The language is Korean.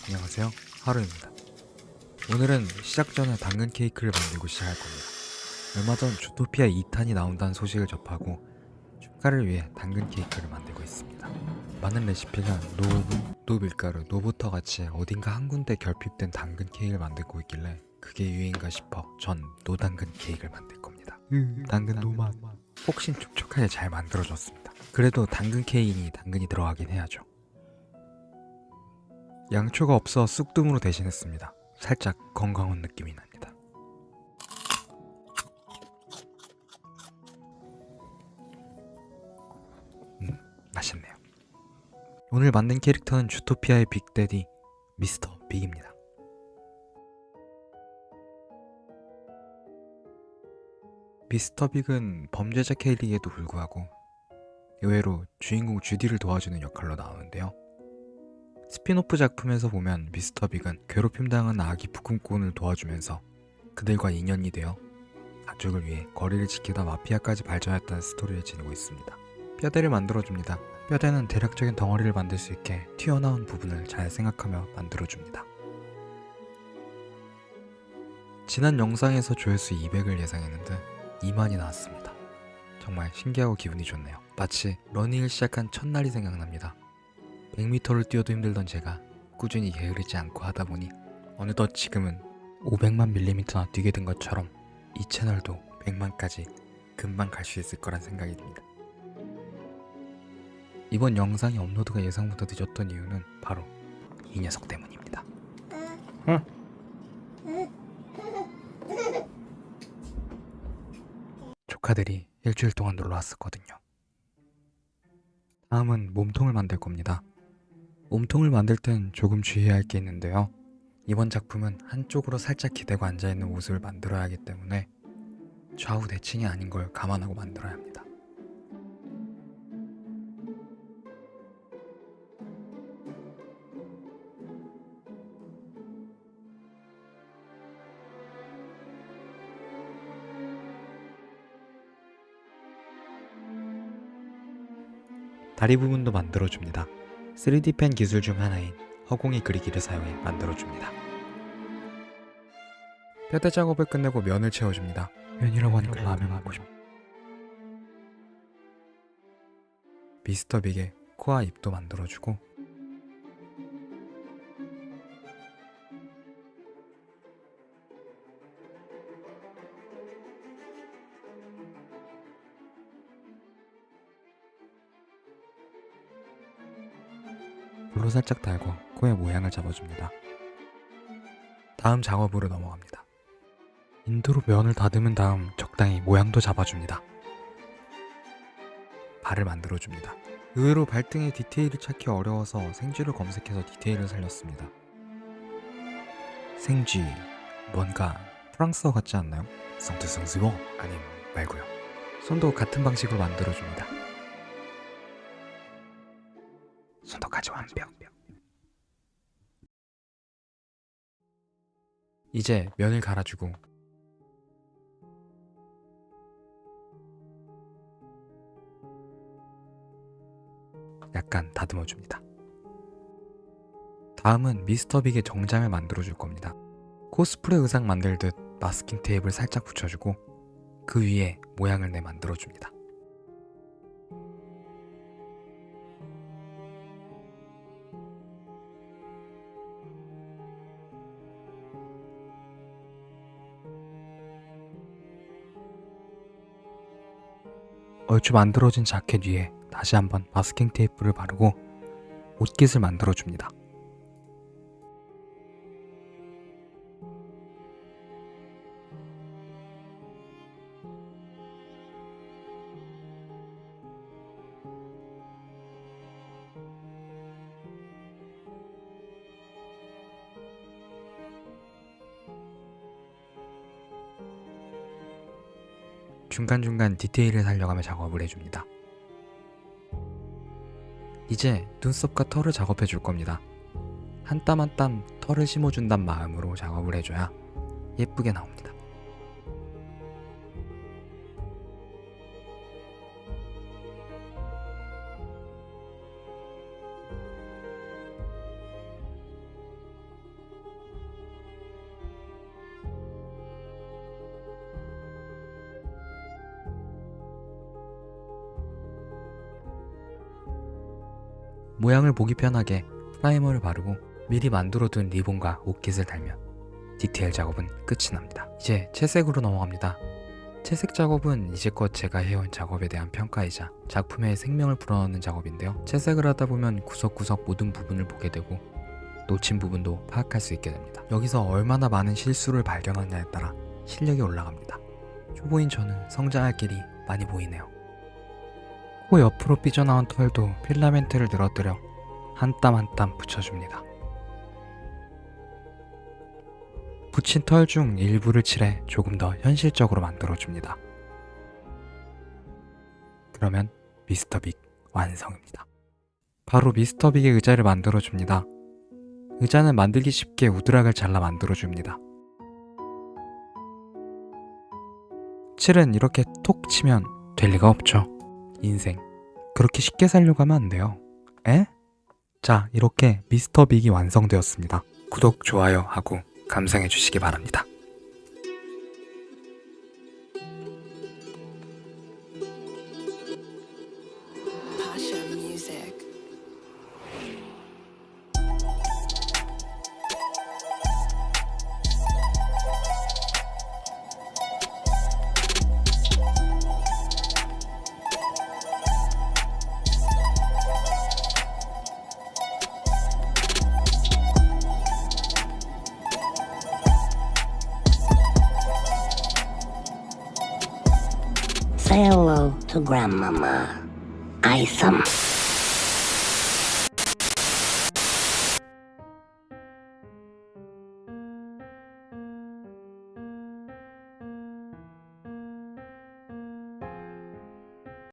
안녕하세요, 하루입니다. 오늘은 시작 전에 당근 케이크를 만들고 시작할 겁니다. 얼마 전 주토피아 2탄이 나온다는 소식을 접하고 축하를 위해 당근 케이크를 만들고 있습니다. 많은 레시피가 노오븐, 노밀가루, 노버터 같이 어딘가 한 군데 결핍된 당근 케이크를 만들고 있길래 그게 유행인가 싶어 전 노당근 케이크를 만들 겁니다. 당근 노맛. 폭신 촉촉하게 잘 만들어졌습니다. 그래도 당근 케이크니 당근이 들어가긴 해야죠. 양초가 없어 쑥dum으로 대신했습니다. 살짝 건강한 느낌이 납니다. 맛있네요. 오늘 만든 캐릭터는 주토피아의 빅데디 미스터 빅입니다. 미스터 빅은 범죄자 캐릭에도 불구하고 의외로 주인공 주디를 도와주는 역할로 나오는데요. 스피노프 작품에서 보면 미스터 빅은 괴롭힘 당한 아기 북극곰을 도와주면서 그들과 인연이 되어 가족을 위해 거리를 지키다 마피아까지 발전했다는 스토리를 지니고 있습니다. 뼈대를 만들어줍니다. 뼈대는 대략적인 덩어리를 만들 수 있게 튀어나온 부분을 잘 생각하며 만들어줍니다. 지난 영상에서 조회수 200을 예상했는데 2만이 나왔습니다. 정말 신기하고 기분이 좋네요. 마치 러닝을 시작한 첫날이 생각납니다. 100m를 뛰어도 힘들던 제가 꾸준히 게으르지 않고 하다 보니 어느덧 지금은 500만 밀리미터나 뛰게 된 것처럼 이 채널도 100만까지 금방 갈 수 있을 거란 생각이 듭니다. 이번 영상의 업로드가 예상보다 늦었던 이유는 바로 이 녀석 때문입니다. 응? 조카들이 일주일 동안 놀러 왔었거든요. 다음은 몸통을 만들 겁니다. 몸통을 만들 땐 조금 주의해야 할 게 있는데요. 이번 작품은 한쪽으로 살짝 기대고 앉아있는 모습을 만들어야 하기 때문에 좌우 대칭이 아닌 걸 감안하고 만들어야 합니다. 다리 부분도 만들어줍니다. 3D 펜 기술 중 하나인 허공이 그리기를 사용해 만들어줍니다. 뼈대 작업을 끝내고 면을 채워줍니다. 면이라고 하니까 라면 먹고 싶어. 미스터 빅의 코와 입도 만들어주고 불로 살짝 달고 코의 모양을 잡아줍니다. 다음 작업으로 넘어갑니다. 인두로 면을 다듬은 다음 적당히 모양도 잡아줍니다. 발을 만들어줍니다. 의외로 발등의 디테일을 찾기 어려워서 생쥐를 검색해서 디테일을 살렸습니다. 생쥐, 뭔가 프랑스어 같지 않나요? 성투성스워? 아님 말고요. 손도 같은 방식으로 만들어줍니다. 손톱까지 완벽. 이제 면을 갈아주고 약간 다듬어줍니다. 다음은 미스터 빅의 정장을 만들어줄 겁니다. 코스프레 의상 만들듯 마스킹 테이프를 살짝 붙여주고 그 위에 모양을 내 만들어줍니다. 얼추 만들어진 자켓 위에 다시 한번 마스킹 테이프를 바르고 옷깃을 만들어줍니다. 중간중간 디테일을 살려가며 작업을 해줍니다. 이제 눈썹과 털을 작업해 줄 겁니다. 한 땀 한 땀 털을 심어준단 마음으로 작업을 해줘야 예쁘게 나옵니다. 모양을 보기 편하게 프라이머를 바르고 미리 만들어둔 리본과 옷깃을 달면 디테일 작업은 끝이 납니다. 이제 채색으로 넘어갑니다. 채색 작업은 이제껏 제가 해온 작업에 대한 평가이자 작품에 생명을 불어넣는 작업인데요. 채색을 하다 보면 구석구석 모든 부분을 보게 되고 놓친 부분도 파악할 수 있게 됩니다. 여기서 얼마나 많은 실수를 발견하냐에 따라 실력이 올라갑니다. 초보인 저는 성장할 길이 많이 보이네요. 코 옆으로 삐져나온 털도 필라멘트를 늘어뜨려 한 땀 한 땀 붙여줍니다. 붙인 털 중 일부를 칠해 조금 더 현실적으로 만들어줍니다. 그러면 미스터 빅 완성입니다. 바로 미스터 빅의 의자를 만들어줍니다. 의자는 만들기 쉽게 우드락을 잘라 만들어줍니다. 칠은 이렇게 톡 치면 될 리가 없죠. 인생 그렇게 쉽게 살려고 하면 안 돼요. 에? 자, 이렇게 미스터 빅이 완성되었습니다. 구독, 좋아요 하고 감상해 주시기 바랍니다. Pasha Music. Say hello to Grandmama. Isom.